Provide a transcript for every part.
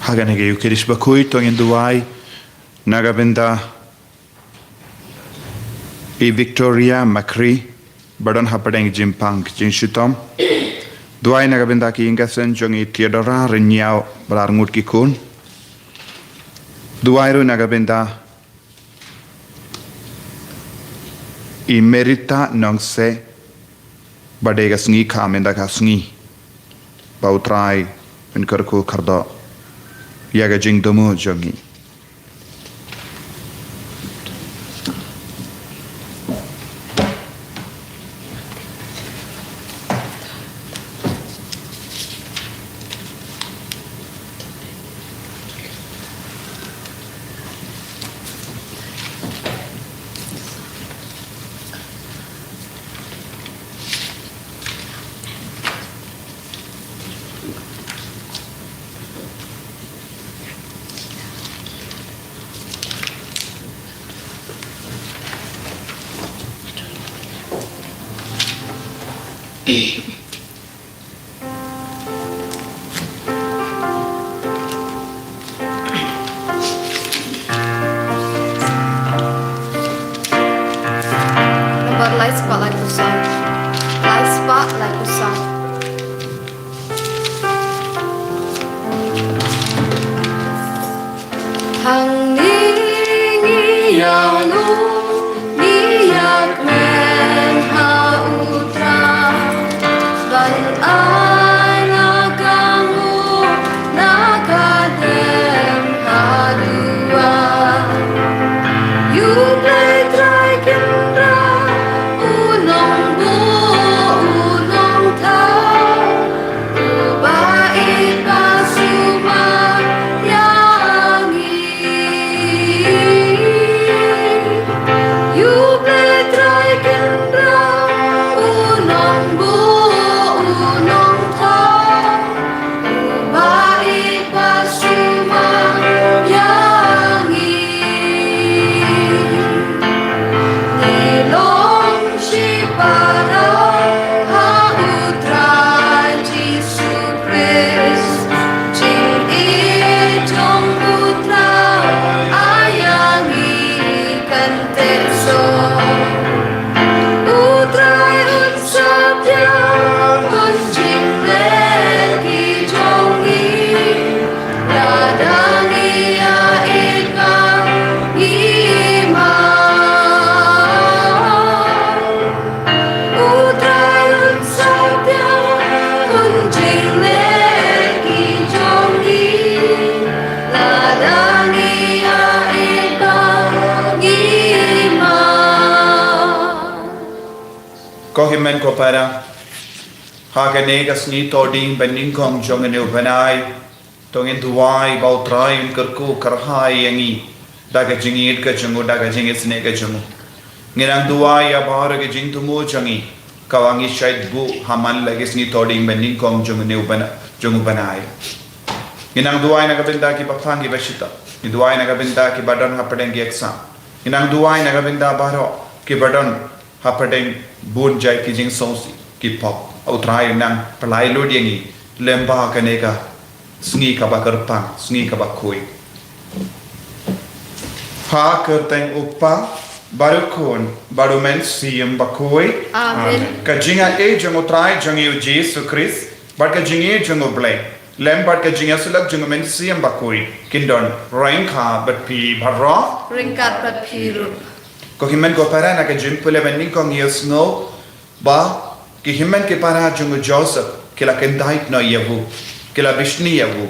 Haganege Ukedish Bakui, Tongin Duai, Nagabinda, E Victoria Macri, Badon Hapadeng Jimpang, Jinshutom, Duai Nagabinda Ki Ingasen, Jongi Theodora, Renyao, Balarmut Kikun, Duairu Nagabinda, E Merita Nongse, Badegasngi Kamenda Kasngi, Bautrai, and Kurku Kardo, Yagajing Domu Jongi. Kohimen ko para Haganega sni toding bening kong jongen ubanai tongin duai bautrai kerku karhai yangi daga jingit ka jungu daga jingit sne ka jungu ngirang duai ya bahar ke jing tumu jangi kawangi shaid bu haman lagi sni toding bening kong jongen ubana jungu banai nginang duai naga benda ki pakhangi bashita ni duai naga benda ki badon hapadeng ki exam nginang duai naga benda bahro ki badon hapadeng bun jai ki jing sonsi ki pop utrai nang pelai lo diengi lemba kaneka sngi ka bakar pang sngi ka bakoi ha kerteng upa baru kon baru men siem bakoi amen ka jinga e jang utrai jang yu Jesus Christ bar ka jingi jang oblay lemba ka jinga sulak jang men siem bakoi kindon rain kha bat pi bharra ringkat bat pi ru ko himen ko para na ka jin pule bening kong yes no ba ki himen ke para jungu Joseph kila kendait no yevu kila bishni yevu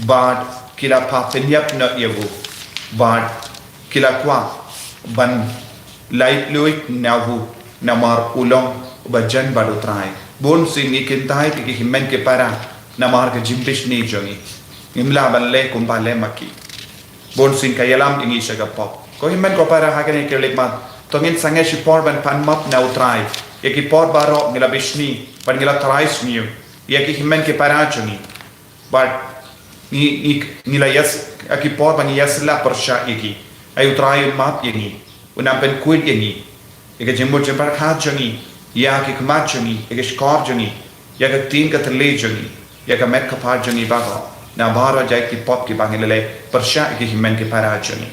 bad kila papenyap no yevu bad kila kwa ban light luik navu namar ulong bajan badu trai bon sini kendait ki himen ke para namar ke jimbishni jongi imla balle kumbale maki bon sin kayalam ingi shagapop ko himen ko para hakene ke lekmat tongin sange shipor ban panmap na utrai yaki por baro ngila bishni pan ngila trais miu yaki himen ke parachuni but ngila yes aki por ban yes la persha yaki ay utrai map yaki una pen kuit yaki yaki jembo jembar khat jangi yaki kmat jangi yaki skor jangi yaki tin ka thle jangi yaki met ka par jangi bago na baro jai ki pop ki bangilele persya ki himen ki para juni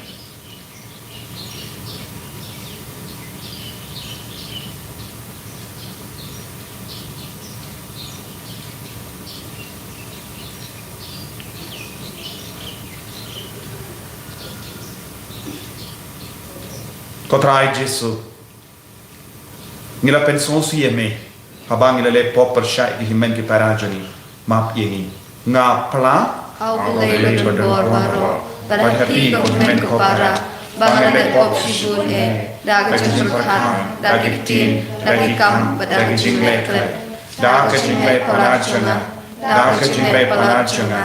Kotrai Jesu ngila pensong si yeme habang ngila le pop persya ki himen ki para juni map yengi nga pla Au belai berdor baro berhati ko himen ko para bangan le pop sibun daga jengkhan daga tin daga kam daga jingle klep daga jingle palachunga daga jingle palachunga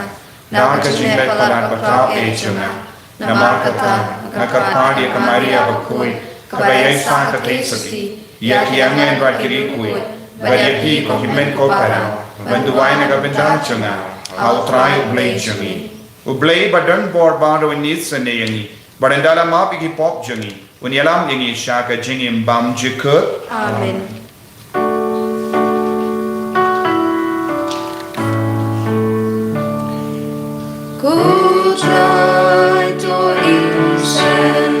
daga jingle palat bakau echunga nama kata nakarpadi kamaria bakui kabayai sa katesuki ya kiangen bakiri kui bayati ko himen ko para banduai nagabendachunga au try ublay jungi ublay badan bor baro ni sene yangi barandala ma pigi pop jungi unyalam yangi shaka jingi bam jikut amen ku try to insen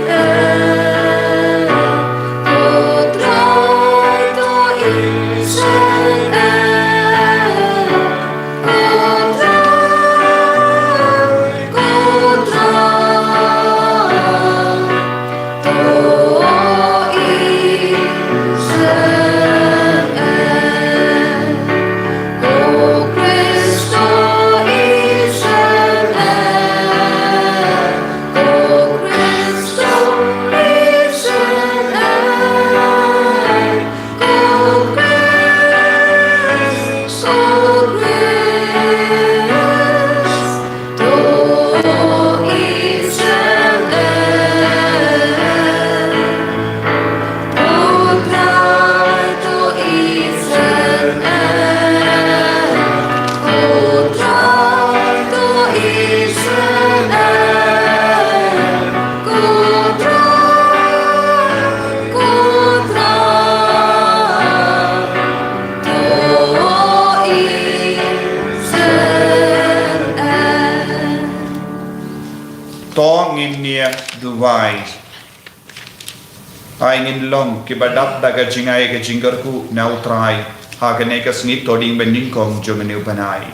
Dubai ai ngin long ki badap daga jingai ke jingarku na utrai ha ke ne ka snit toding bending kong jomene upanai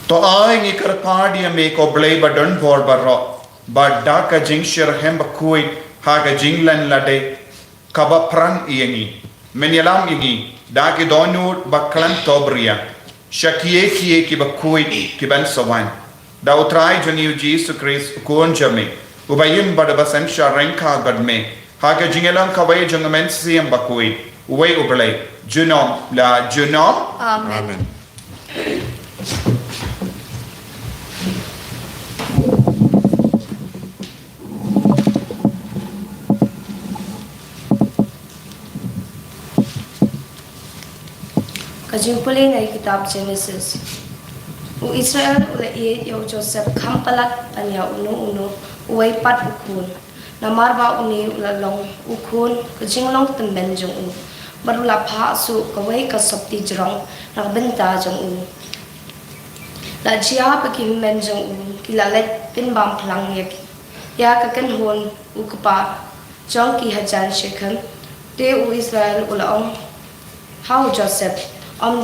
to ai ngi kar party me ko blay badon for barro badda ka jingshir hem bakui ha ka jinglan lade kaba prang iengi menyalam igi da ke donur baklan tobria shakie kie ki bakui ki ban sawan da utrai jani Jesus Christ kon jame ubayim badabasan sharenka gadme ha ka jingelang kawai jangamen siam bakui uwei ublay junom la junom amen Kajumpulin ay kitab Genesis. U Israel ula yo Joseph kampalat panya uno uway pat ukun. Namarba uni ula long ukun kajinglong temben jong u. Barula pa su kaway kasopti jrong nakbenta jong u. La jia pakim men jong u kilalet pinbam plang yak. Ya kakan hon u kapa jong ki hajan shekam. De u Israel ula ong how Joseph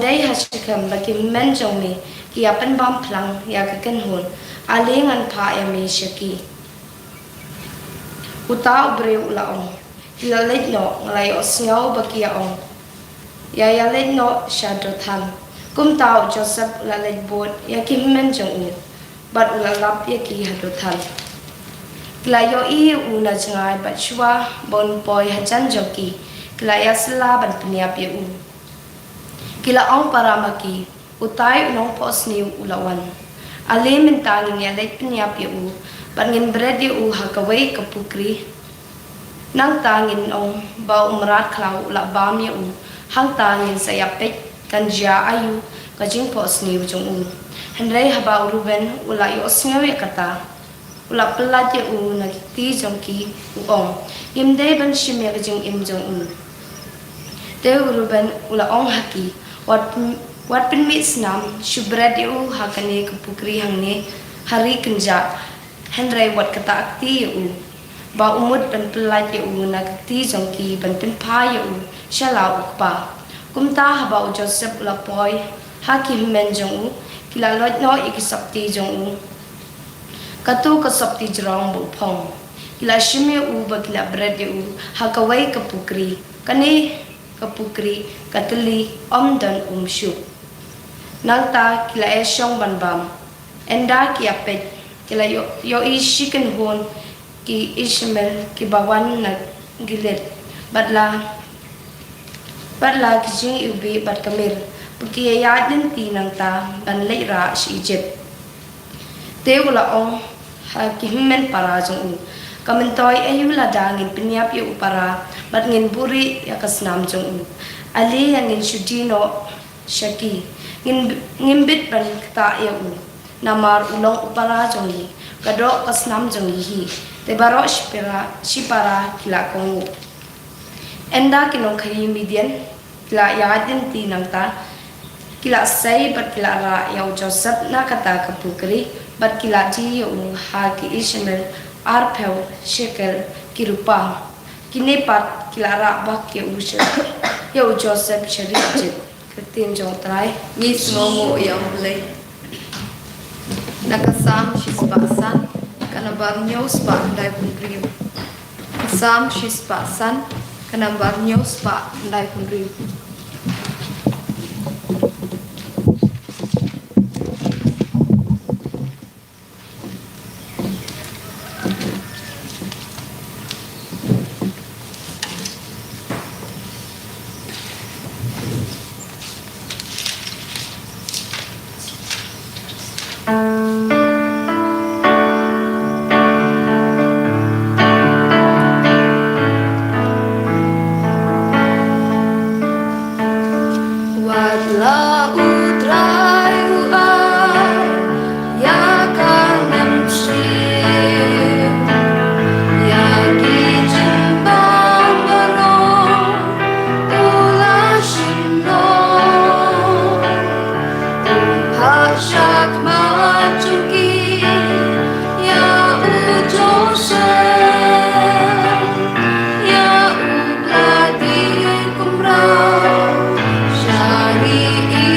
day hashikam bagi menjong mi ki apan bam plang ya kaken hun alingan pa ya mi shaki uta bre ulaong ilalet no ngalay osngaw bagi yaong ya let no shadothan kum tao Joseph lalet bot ya ki menjong u bat ulalap ya ki hadothan klayo I una jangai bat shwa bon boy hajan joki klaya sela ban peniap ya u Kila ong paramaki, utay unong posniw ulawan. Ali mentangin niya lait piniap u, pangin bredi u hakaway kapukri. Nang tangin ong ba umrat klaw ula bam u, hang tangin sa yapit kanjia ayu kajing posniw jong u. Henry haba uruben ula iosngaw kata. Ula pelat u nagiti jong ki uong. Imday ban shimya kajing im jong u. Te uruben ula ong haki. Wat Wat pen mit snam shubrat yu hakane kepukri hangne hari kenja Henry wat kata akti yu ba umut pen pelat yu nakti jongki pen pa yu shala ukpa kumta haba Joseph lapoy hakim men jong kila lot no ikisapti jong katu kasapti jrong bu phong kila shime ba kila bread yu hakawai kepukri kane kepukri katli dan shu Nangta kila esyong banbam. Enda ki apet kila yo ishiken hon ki Ishmael ki bawan na gilet. Badla ki jing ubi bad kamir. Pagki yadin ti nangta ban leira si Egypt. Te wala ong ha ki himen para jong u. Kamentoy ayu ladangin pinyap yu para bad ngin buri yakasnam jong u. Ali yang ngin shudino Shaki ngimbit ban kta ya u namar ulong upara jongi kado kasnam jongi hi te baro shipara kila kongu enda kinong khari midian kila yadin ti nangta kila sai bat kila ra ya Joseph na kata kapukri bat kila ji u ha ki Ishmael arpel shekel kirupa kinepat kila ra bak ya u ya Joseph sharif Ketin jong try Miss Momo yang lay Nakasam shispasan Kanabar news pa Dai pundriu Kasam shispasan Kanabar news pa Dai pundriu Shari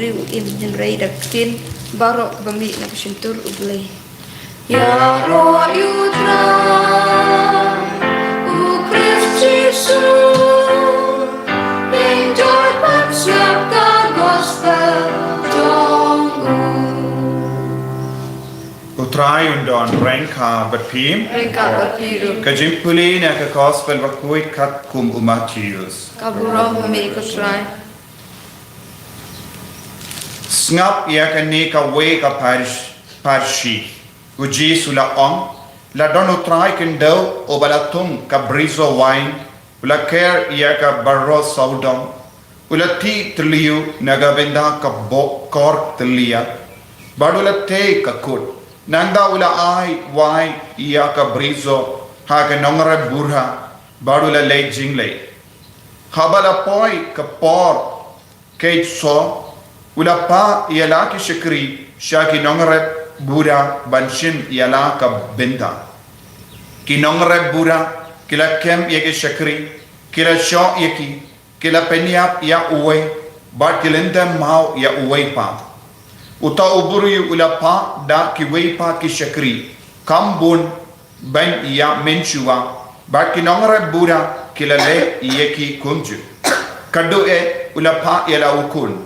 briu im hin rei dak tin barok bami na kusintur ublay ya ro yutra u Christ Jesus enjoy pat siap ka gospel dong Utrai undon rengka berpim. Rengka berpiru. Kajimpuli na ka gospel wakuit kat kum umatius. Kaburong memikutrai. Snap ia ka ni ka we ka parshi. Uji sula ong. La don utrai kendau o balatung ka brizo wine. Ula ker ia ka barro saudong. Ula ti teliu naga benda ka kor telia. Badula te ka kut. Nanda ula ai wai ia ka brizo ha ka nongre burha badula le jingle habala poi ka por ke so ula pa ia la ki shikri shaki nongre bura banshin ia la ka benda ki nongre bura kila kem ia ki shikri kila sho ia ki kila peniap ia uwe bad kilenda mau ia uwe pa uta uburi ula pa da ki wei pa ki shakri kambun ban ya menchua ba ki nongre bura kilale ye ki kunju kadu e ula pa ya la ukun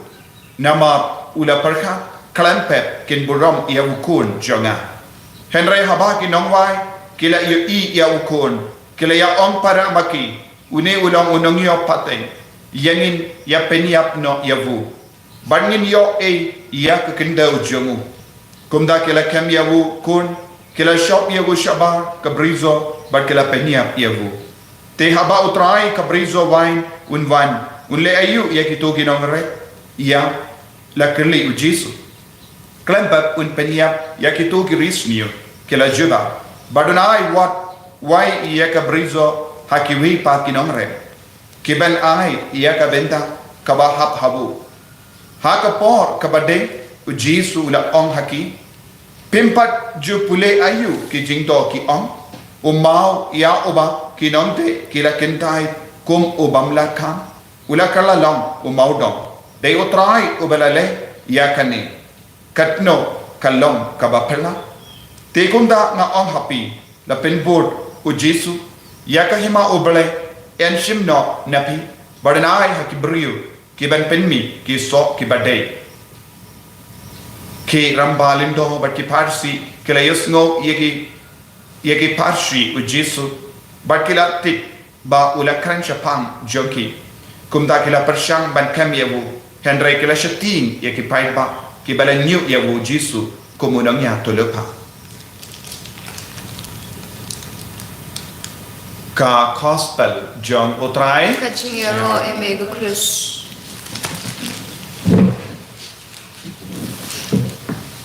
nama ula perkha klampe kin buram ya ukun jonga henry haba ki nongwai kila i ya ukun kila ya on para maki une ulang unong yo pateng yangin ya peniap no yavu bangin yo ia ke kendau jongu kumda kila kem yavu kun kila shop yavu shabar kabrizo bar kila peniap yavu te haba utrai kabrizo wine unwan unle ayu ia kitu ginongre ia la kerli ujisu klempa un peniap ia kitu kirismio kila juba badunai what why ia kabrizo hakiwi pa kinongre kiban ai ia ka benta kabahap habu haka por kabade ujisu la ong haki pimpat ju pule ayu ki jingdo ki ong umau ya oba ki nonte ki la kentai kum obam la kam ula kala long umau dong dei utrai ubalale ya kani katno kalong kabapela te kunda nga ong happy la penbord ujisu ya kahima ubale enshim no napi badanai haki brio ki ban penmi ki so ki badai ki rambalindo bat ki parsi ki la yusngo yeki parsi ujisu bat ki la tik ba ula krancha pang joki kumda ki la pershang ban kam yawu henry ki la shatin yeki paiba ki bala new yawu jisu kumunang ya tulupa ka gospel jong utrai Kachingero emego Chris.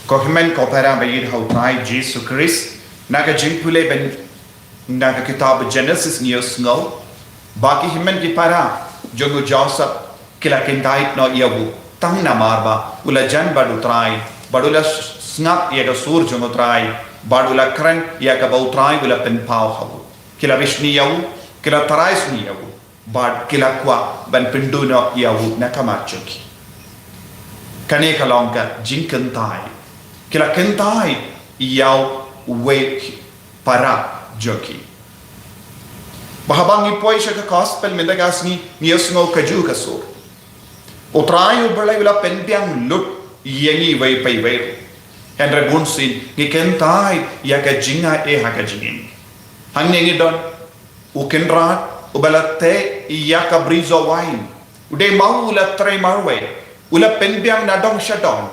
Kohimen kopera bayid hautrai Jesus Christ naga jimpule ben naga kitab Genesis news no baki himen ki para jogo Joseph kila kindait no yabu tang na marba ula jan badutrai badula snap yaga sur jogo trai badula kran yaga bautrai ula pen pau habu kila vishni yawu kila tarais ni yawu bad kila kwa ban pindu no yawu nakamachoki kane kalonga jinkantai kila kentai yaw wake para joki bahabangi poisha ka gospel mendagasni niosngo kaju kasur utrayu berlai ula penpiang lut yengi wai pai wai henry bunsin ni kentai ya ka jinga e haka jingin hangngi don ukenrat ubalate iya ka brizo wine ude mau ula tre marwe ula penbiang na dong shadong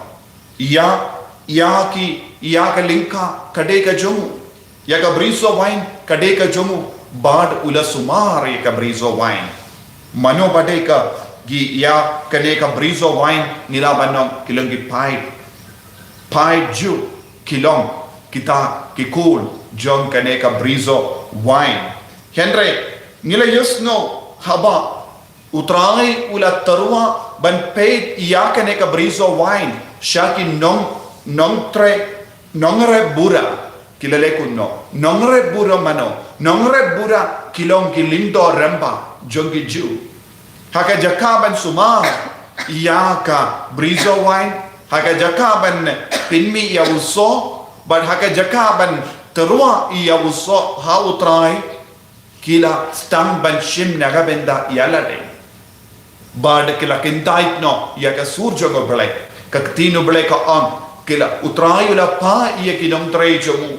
iya ka linka kade ka jomu ya ka brizo wine kade ka jomu bad ula sumare ka brizo wine mano bade ka gi ya kade ka brizo wine nila banong kilongi pai ju kilong kita kikul jong kane ka brizo wine henry nila yusno haba utrai ula tarwa ban peit iya kane ka brizo wine shaki nongre bura kilale kunno nongre bura mano nongre bura kilong kilindo ramba jongi ju haka jakaban suma ia ka brizo wine haka jakaban pinmi ya uso but haka jakaban terua ia uso ha utrai kila stang ban shim naga benda yala de bad kila kintait no ya ka surjo go bele ka tino bele ka am kila utrai ula pa ia ki dong trai jomu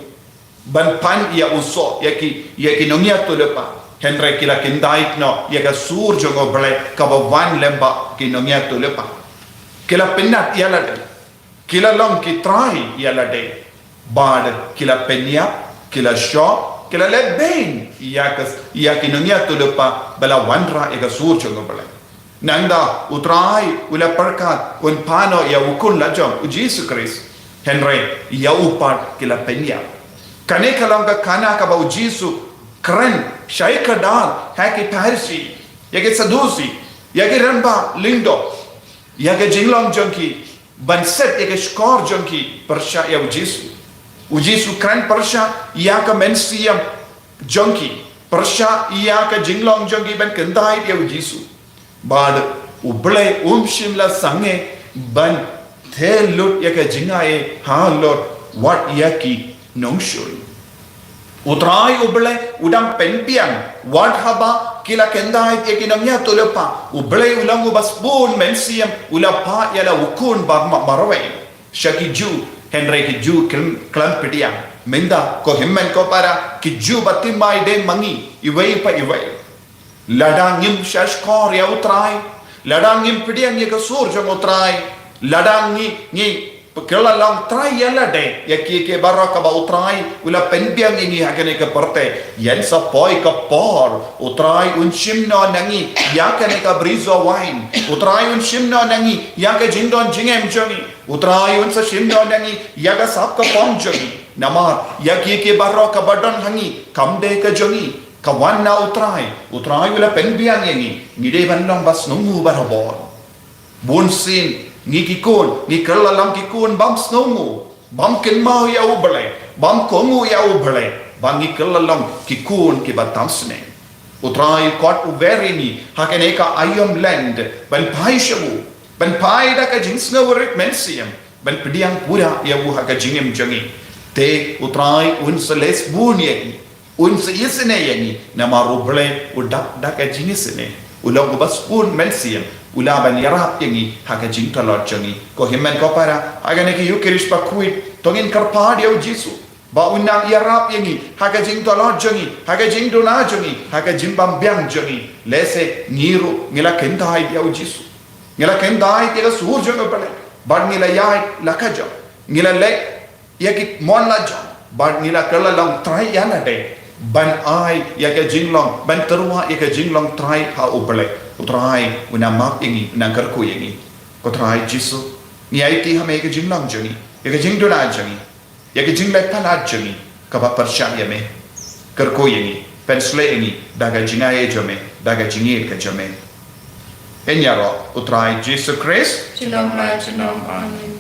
ban pan ia uso ya ki nongia to lepa Henry kila kindait no ya ka surjo go bele ka wan lemba ki nongia to lepa kila penat yala de kila long ki trai yala de bad kila penya kila sho kila le ben ya ki nongia to lepa bala wanra ya ka surjo go bele nanda utrai ula perkat un pano ya ukun la jom Jesus Christ Henry ya upat kila penya kane kalanga kana ka ba Jesus keren shaika dal haki parsi yake sadusi yake ramba lindo yake jinglong jonki banset yake skor jonki persha ya ujisu keren persha yaka mensiam jonki persha yaka jinglong jonki ban kendai ya ujisu bad uble shimla sange ban the lut yake jingae ha lord what yaki nongshul utrai uble udang penpian wat haba kila kendai ekinamnya tulepa uble ulangu basbun mensiam ulapa yala ukun barwe shaki ju henry ki ju klan pidiam menda ko himmen ko para ki ju batimai de mangi iwai pa iwai ladangim shashkor ya utrai ladangim pidiam ye ka surjo utrai ladangi ni kela lang trai yala de ya ke baraka ba utrai ula penbiang ini hakane ka parte yan sa poi ka por utrai un shimno nangi ya kane ka brizo wine utrai un shimno nangi ya ka jindon jingem jongi utrai un sa shimno nangi ya ka sap ka pom jongi nama ya ke baraka badon hangi kamde ka jongi kawan na utrai ula penbiang ini ngide bandong bas nungu barabor bunsin ni kikun ni kelalam kikun bam snongu bam kenmau ya ubale bam kongu ya ubale bam ni kelalam kikun ki batamsne utrai kot uverini hakene ka ayam land ban pai shabu ban pai da ka jinsna warik mensiam ban pediang pura ya bu haka jingem jangi te utrai un seles bunie un seisne yani nama ruble udak da ka jinisne ulang bas pun mensiam ulaban yarap yangi haka jinta lord jangi ko himmen ko para agane ki yukirish pakuit tongin karpad ya jisu ba unang yarap yangi haka jinta lord jangi haka jingdo na jangi haka jimbam byang jangi lese niru ngila kendai ya jisu ngila kendai ya sur jango pale bad ngila yai lakaja ngila lek yaki mon la jang bad ngila kala long try yana de ban ai ya ka jinglong ban terua ya ka jinglong try ha upale utrai una mak ingi una karku ingi ko trai jisu ni ai ti hame ka jinglong jangi ya ka jingdo na jangi ya ka jinglek pala jangi ka ba persya ya me karku ingi pensle ingi daga jingaye jame daga jingir ka jame enyaro utrai Jesus Christ Shalom amen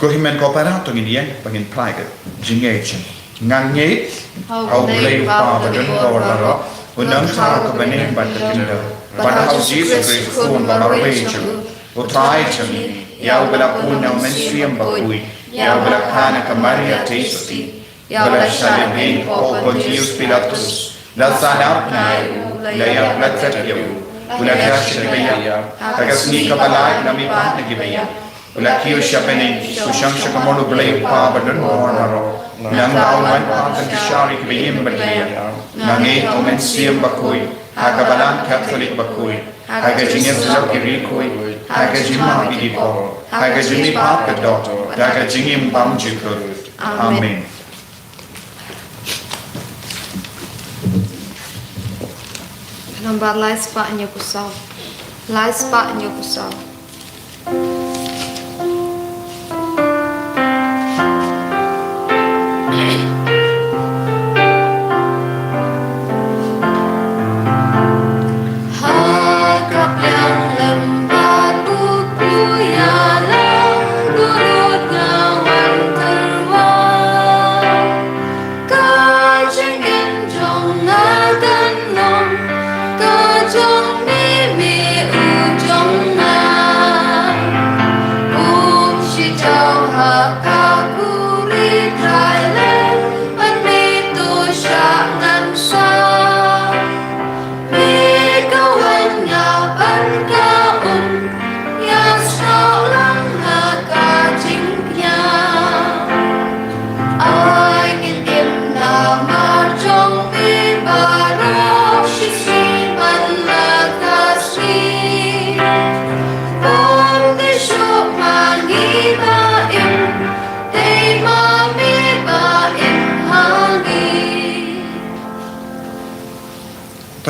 ko himen ko para to ngin yen pangin private jinge chen ngang nge au play pa ba den ko la ro unang sa ko bane ba ta tin da ba hau Jesus Christ ko ba marwe chen o trai chen ya bala ku na men siam ba kui ya bala kana ka Maria tasty ya bala shale ben ko Jesus Pilatus la sana na la ya la tat ya ula ka shibaya ka sni ka bala na mi pa na gibaya ula kiyo siya pene usang siya kamolo blay pa badan mo naro nang awan pa kan kishari kibiyim bagaya nang omen siyam bakoy hagabalan Catholic bakoy hagajingin sa kirikoy hagajima bidipo hagajimi pa kadot hagajingim bamjikot amen. Nambar lai spa nyo kusau lai spa nyo kusau Jeng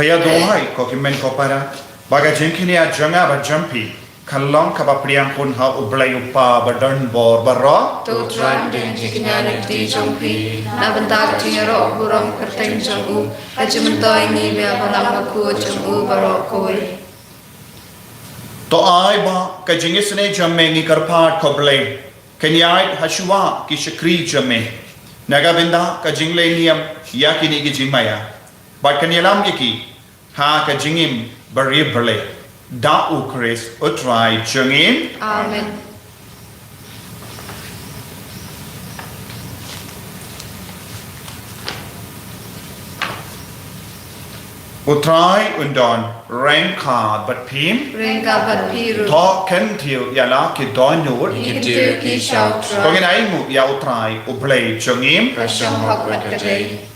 kaya dohai ko kimen ko para baga jengkini a janga ba jampi khalong ka ba priang pun ha ublai upa ba dan bor ba ro tu tran den jiknya nekti jongpi na bentak jingero burom kerteng jongu kajumtoi ni be balam ku jongu baro koi to ai ba ka jingis ne jamme ngi karpat ko blai kenyai hashua ki shakri jamme naga benda ka jingle niam yakini ki jingmaya ba kanyalam ki ha ka jingim bari blai da ukris utrai jungin amen utrai undon rengka bat phim rengka bat piru tho ken thiu yala ki don nur kitu ki shau ko tra ngai mu ya utrai ublai jungim prasham hok bat kadai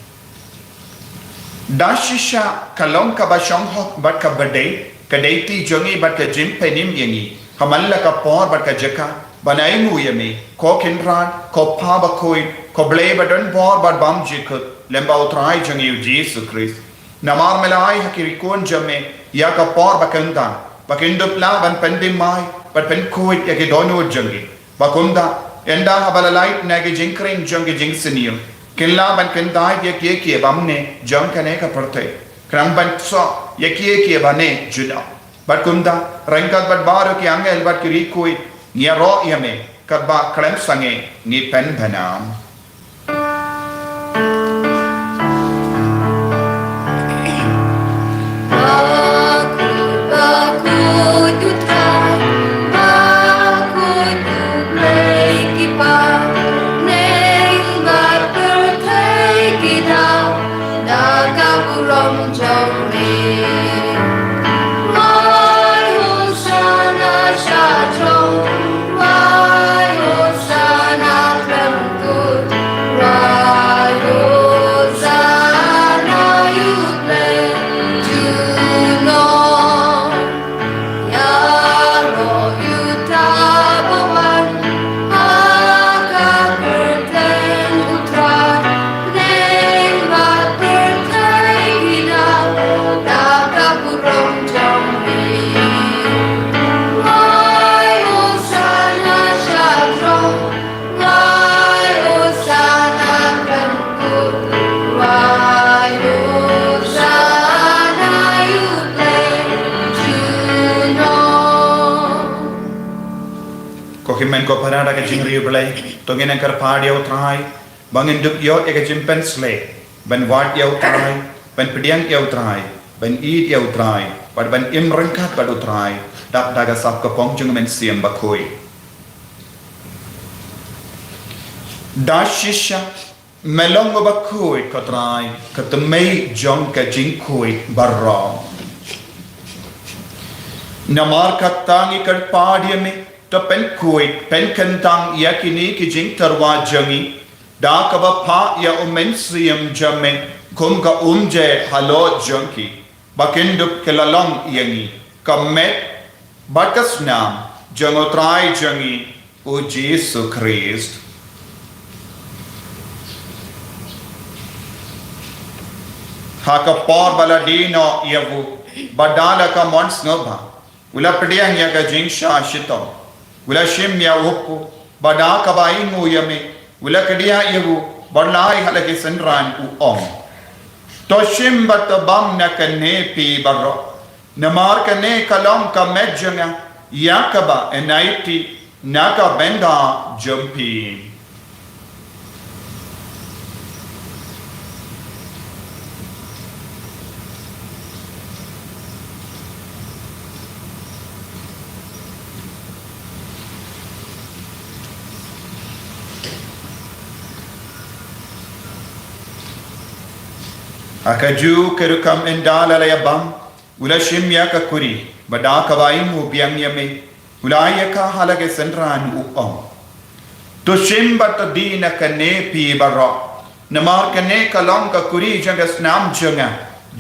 dashisha kalong ka ba shong hok bat ka badai kadai ti jungi bat ka jim penim yangi hamalla ka por bat ka jaka banai mu yami ko kinran ko pa ba koi ko blai badon bor bat bam jikut lemba utrai jungi Jesus Christ namar melai hakiri kon jamme ya ka por bakanda bakindup la ban pendim mai bat pen koi ya ke dono jungi bakunda enda habalalai nagi jinkring jungi jingsinium killa ban kendai ya ke bamne jang kane ka perte kram ban so ya ke bane juda bakunda rangkat bat baru ki angel bat kiri koi nia ro yame kat ba kram sange ni pen banam Kimen ko parada ka jingri blai tongin kar padi utrai bangin dup yo ek jimpen sle ban wat yo utrai ban pediang yo utrai ban eat yo utrai but ban imrangkat bad utrai dak daga sap ka pong jung men siam bakoi dashisha melong bakoi katrai katmei jong ka jingkoi barra namar katangi kar padi me to pen koi pen kentang yakini ki jing tarwa jangi da ka ba pha ya umen siam jamme kum ka umje halo janki bakindup kelalong yangi kamet bakas nam jangotrai jangi o Jesus Christ haka por baladino yavu badala ka mons nova ula pediang ya ka jing sha shito ula shim ya upu bada ka bai mu yame ula kedia yavu balai halake senran u om to shim bat bam na kane pi barro namar kane kalam ka mejanga yakaba enaiti naka benda jumpi akaju kerukam endala layabam ula shimya ka kuri bada kabai mu biang yame ula yaka halage senran u om to shimbat dina kane pi barro namar kane kalong ka kuri janga snam janga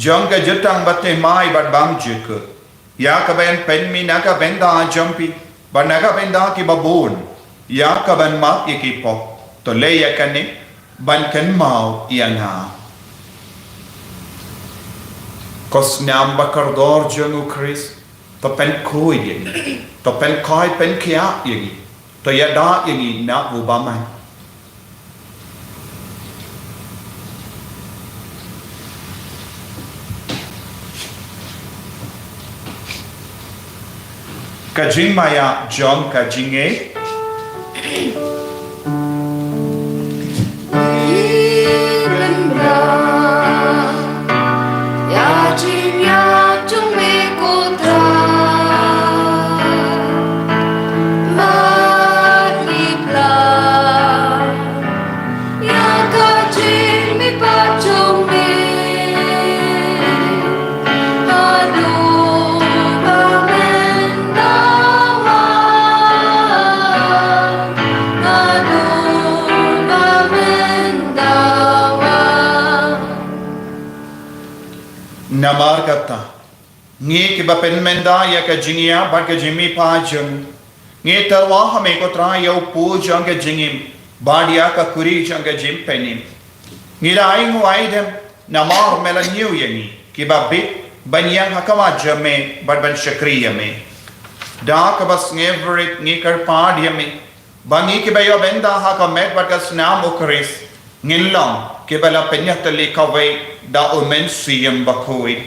janga jutang batte mai bad bam juk ya ka ben pen mi naga benda jampi banaga benda ki babun ya ka ban ma ikipok to le yakane ban kan mau ianga Kos nam bakardor jungu Chris. To pen koi yengi. To pen koi pen kia yengi. To yada yengi na ubamai. Kajing maya John kajinge. Namar kata, ngi kiba penmenda ya ka jingia ba ka jimi pa jung, ngi tarwa hame ko tra yau pu jung ka jingim, badia ka kuri jung ka jim penim, ngi rai ngu aidem namar mela new yangi kiba bit banyang hakama jame bad ban shakriya me, da ka bas ngevrit ngi kar pa diame, bangi kiba yo benda hakamet bad ka snam okris, ngilong kiba la penyatali kawai da umen siyam bakoi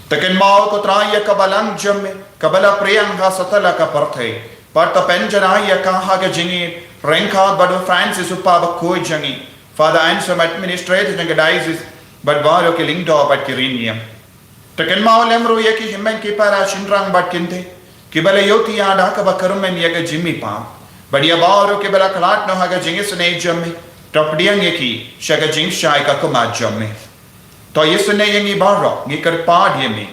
taken mau ko traya kabalang jamme kabala priyang ha satala ka parthe parta penjana ya ka ha ga jingi renka badu francis upa bakoi jangi father answer administrator ng diocese bad baro ke lingdo bad kiriniam taken mau lemro ya ki himmen ki para shinrang bad kinte kibala yoti ya da ka bakarumen ya ga jimmi pa badia baro ke bala kalat no ha ga jingi sune jamme topdiang ya ki shaga jing shai ka kuma jamme to yesune yangi baro ngi kar pa diemi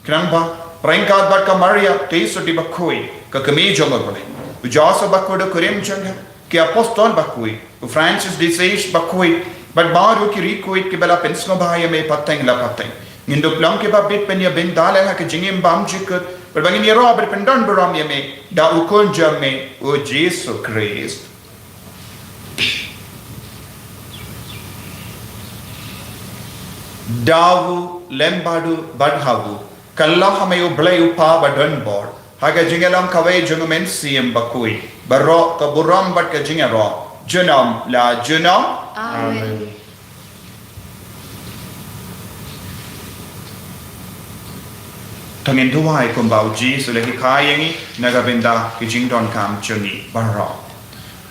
kramba renka bat ka maria te so di bakoi ka kami jomagole ujaso bakodo kurim janga ki apostol bakoi francis de sage bakoi bat baro ki rikoi ki bela pensno bhaya me pateng la pateng ngindo plang ke ba bit pen ya ben dala ha ke jingim bam jikut bat bangin ya ro bat pendon baram ya me da ukon jamme o Jesus Christ Dawu lembadu badhavu kalla hamayu blayu pa badon bor haga jingalam kawai jungumen siem bakui baro ka buram bad ka jingaro junam la junam Amen. tangin tuwai kumbau ji sulehi kayangi nagabinda ki jingdon kam jungi baro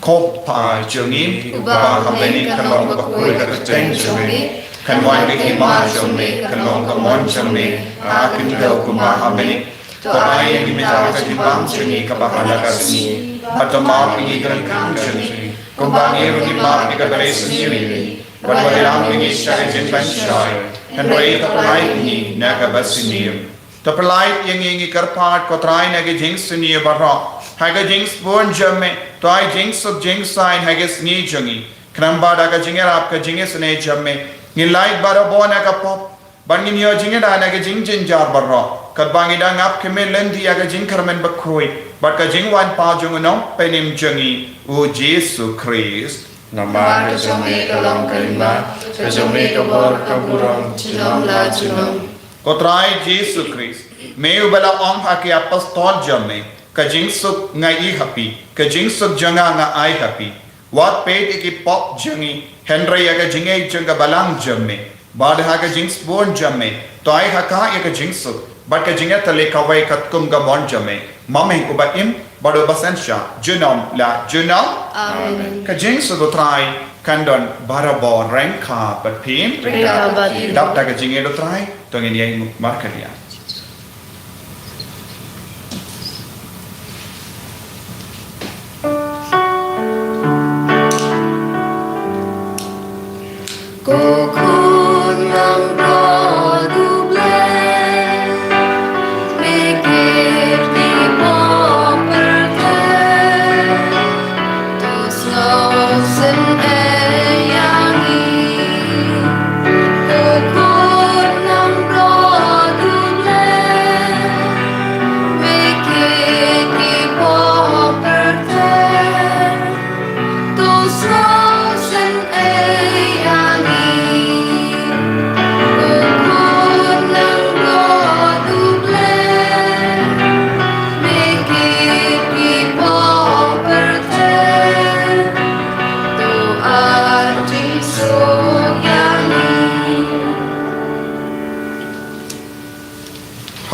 kop pa jungi Ubah hameni kalong bakui ka kaceng jungi kan wan ke hima jome kan long ka mon jome akin daw kumahame to ay ni mita ka jibam jeni ka bahala ka sini atama pingi kan kan jeni kumbangi ro ni ma ni ka bare sini wan walang ni siya jin ban shai kan rai ka palai ni na ka basini to palai yang ngi karpat ko trai na ge jing sini barra ha ga jing bon jome to ay jing sub jing sign ha ge sni jangi kramba da ka jinga ap ka jinge sne jome ni light baro bona ka pop bangin yo jinge da na ke jing jin jar barro ka bangi da ngap ke me lendi ya ka jing karmen bakroi bat ka jing wan pa jung no penim jangi o Jesus Christ Nama ke jome kalong kalimba ke jome ke bor ka buram chilom la chilom ko trai Jesus Christ me ubala om ha ke apostol jame ka jing suk ngai happy ka jing suk janga nga ai happy wat pe ki pop jangi Henry aga jinge janga balang jamme bad haga jings bon jamme toy haka aga jingsu bad ka jinga tale kawai katkum ga bon jamme mame ko ba im bado basensha junom la junom Amen. ka jingsu do try kandon barabo renka but pim Renka bat- dap ta ka jinge do try to ngin yai markaria Kokun ng produble, mikir di pomperte, tos losen eyangi. Kokun ng produble, mikir di pomperte, tos losen eyangi.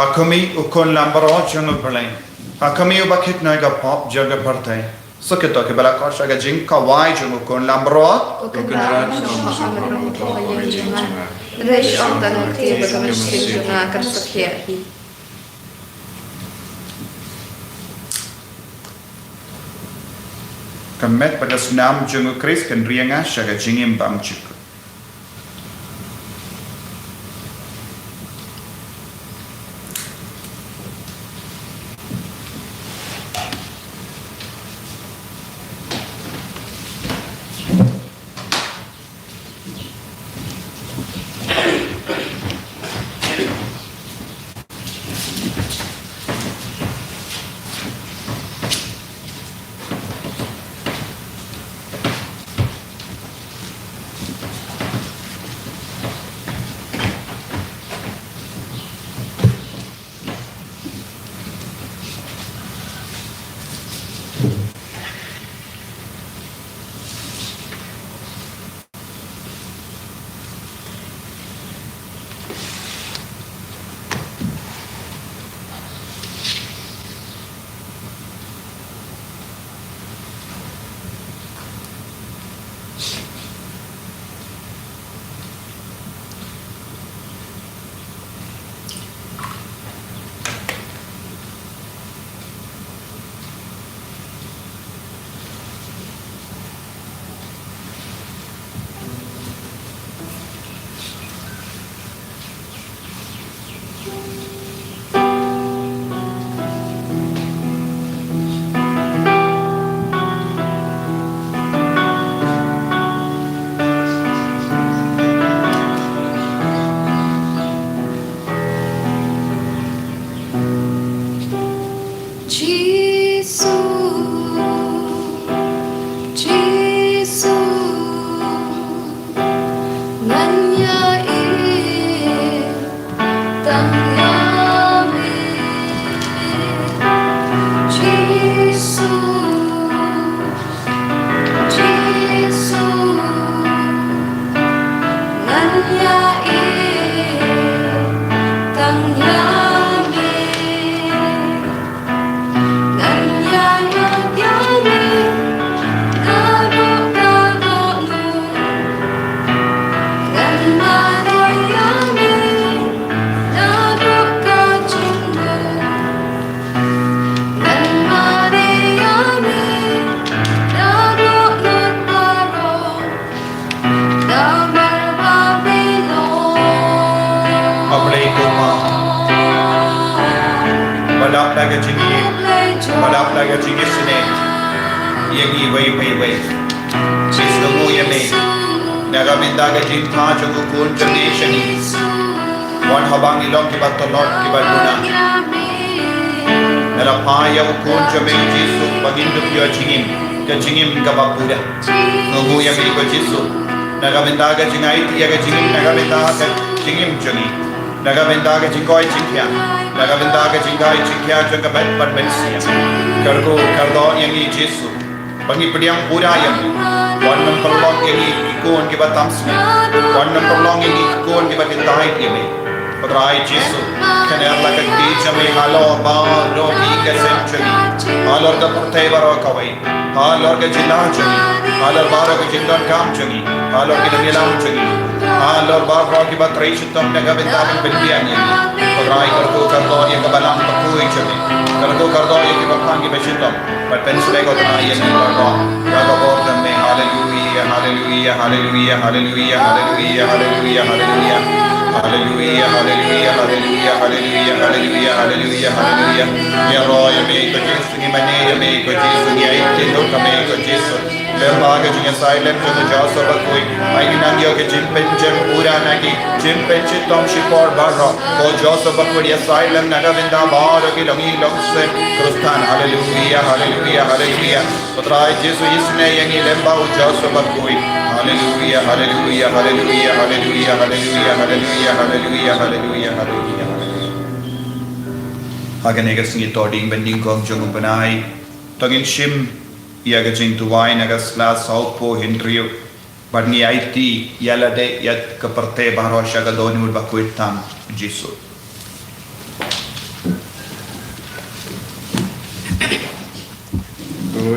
Hakumi ukon lambaro jungle berlain. Hakumi ubakit naga pop jaga partai. Sukito ke bala korsha ga jing kawai jungle ukon lambaro. Reis om dan ook die bekomstig na karsakhi. Kamet pada sunam jungle kris kan rianga shaga jingim bangchuk. Nagabendaga jingai tiaga jingim nagabendaga jingim jungi nagabendaga jingoi jingkya nagabendaga jingai jingkya jaga bat bat bensia kargo kardo yangi Jesu bangi pediang pura yang warnam perlong yangi ikon ki batam smi warnam perlong yangi ikon ki batin dai yeme Padrai Jesu kena laga di jame halo ba ro ki ka century halor ka purthai baro kawai halor ka jilla jungi halor baro ka jillan kam jungi halor ki ngelam jungi halor bar ro ki batrai chutam naga bendaban bendian yani Padrai kardo yang kabalang pakui jungi kardo yang ki bakhan ki beshitam but pensule ko tana yani kardo kardo bordam me hallelujah hallelujah hallelujah hallelujah hallelujah hallelujah hallelujah Hallelujah, hallelujah, hallelujah, hallelujah, hallelujah, hallelujah, hallelujah. Ya Roy, amigo Jesu, ni mane, amigo Jesu, ni aite no amigo Jesu. Lembaga jinga silent to the jaws of a quick. I can angio ke jimpen jem pura nagi, jimpen chitom shipor barro. O jaws of a quick silent nagavinda bar ki longi longse. Krustan, hallelujah, hallelujah, hallelujah. Patrai Jesu isne yangi lemba o jaws of a quick. Hallelujah, hallelujah, hallelujah, hallelujah, hallelujah, hallelujah, hallelujah, hallelujah, hallelujah. Haganega singi tording bending kong jong banai. Tongin shim iaga jing tuwai nagas la saupo hindriyo. Barni aiti yalade yat kaparte bahro shaga doni ul bakuitam Jesu.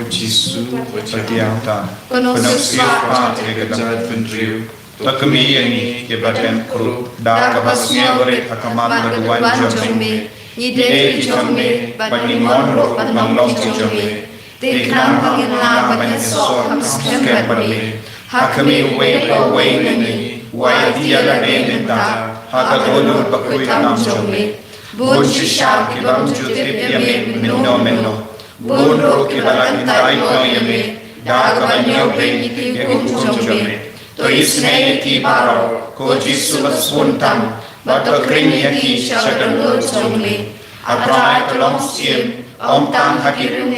Jesus, Patiatan, Penuh Penasihat ke kedat pendriu, Takmi ini ke badan kru, dah kebasnya beri hakaman berduan jombe, ide jombe, bani monro manglong jombe, tikram pangina banyak sok hamskem berbe, hakmi we nini, wai dia lade nenta, hakadolur bakui nam jombe, bun shisha ke bam jutip yame meno, bun ro ke balan tai no yame, dah kebanyo be ke jombe. To isne ki baro ko jisu maspuntam bato kring yaki shakalo jomle atrai tolong sim om tam hakirin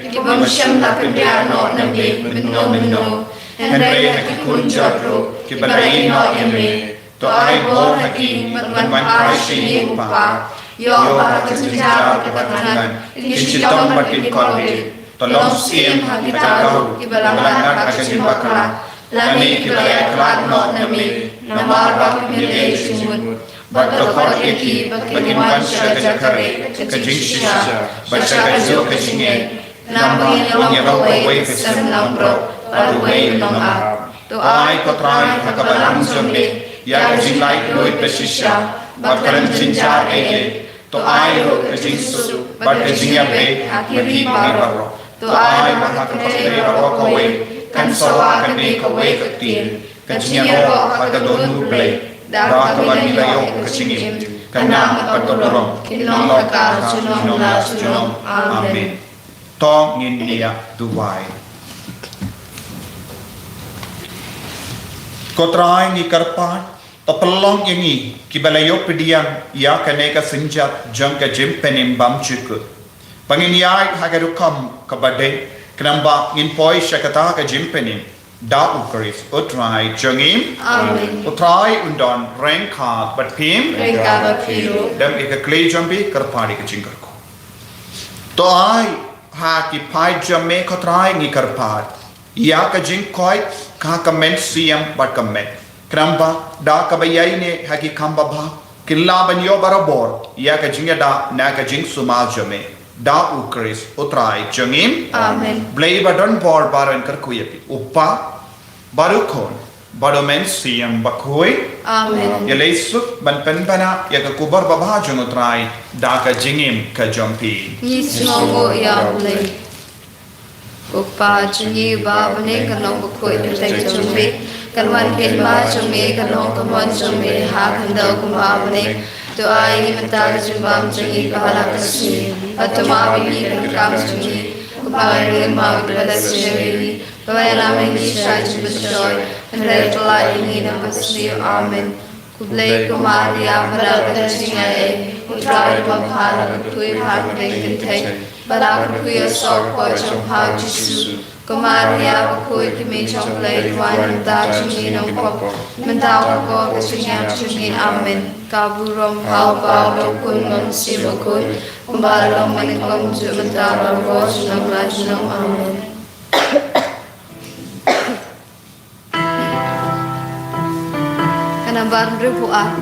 ki bam sham la pendiano nambe menno henre haki kun jodro ki barai no yame to ai bo haki man kashi ni upa yo ba kajija ke batanan ki shitong batin kolbe tolong sim haki takau ki balangan haki bakara Lani kibaya kelak no nami namar bak milay sumut bakto eki bakin wansha jakare kajing shisha baca kajo kajinge nambing yelong away kesem nambro paruway nongap to ai kotrai hakabalang zombe ya kajing lai loy peshisha bakaran jinjar ege to ai ro kajing su bat kajing yabe akiri baro to ai mahakapate ro kaway kan sawa kan di kawai ketin kacinya roh kata donu play dah kawani layo kacingim kanang patodorong kinong kakar sunong la sunong amen tong ngin dia duwai kotrai ni karpan tapelong ini kibalayo pediang ya kaneka senjat jang ka jimpenim bam chuk panginyai hagarukam kabade Kenamba in poi shakata ka jimpenim da ukaris utrai jangim Amen. utrai undon rengka but pim Rengka bapiru. dam eka clay jambi karpadi ka jingkar ko to ai ha ki pai jamme kotrai ni karpad ya ka jing koi ka comment siam but comment Kenamba da ka bayai ne ha ki kamba ba killa banyo barabor ya ka jinga da na ka jing sumal jamme da ukris utrai jangim Amen. blay badon bor baran karkuyapi upa barukon badomen siam bakoi Amen. ya leisuk ban penbana ya ka kubar babha jang utrai da ka jingim ka jampi Yisnogo ya blay. Upa junyi babane kanong bukoi tay jombe kanwan kenma jombe kanong kamon jombe ha kandau kumabane to ai mata jumbam junyi kahala kasi atuma bibi kan junyi kumare ma bladasiri pavela mengi shaj bishoy retla ini namasni amen kublai kumari amara kajinga e utrai babhala tui bhag dengai Barak kuya sok ko jom ha jisu Kumaria bakui kimi jom play wan da chungi nong pop Mendaw ko kasinya chungi amen Kaburom hao bao bakun mon si bakun Kumbalong manikom ju mendaw ko junong rajunong amen Kanambar ribu ah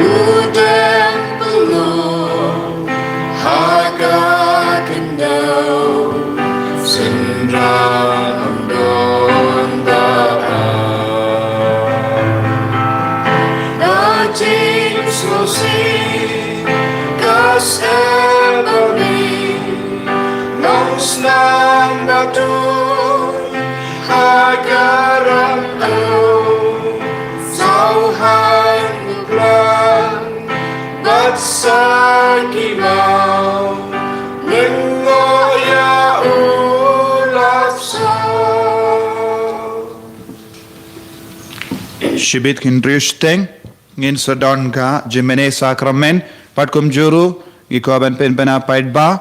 Udang peluh Shibit kinristeng ngin sadon ka jemene sakramen patkum juru ikoban penpena paidba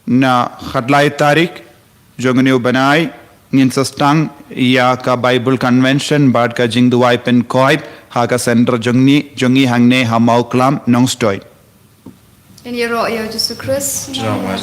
na khatlai tarik jongniu banai ngin sastang ya ka Bible convention bad ka jingduai pen koip ha ka center jongi hangne ha mauklam nongstoi In Jero, Jesu Christ. Trong và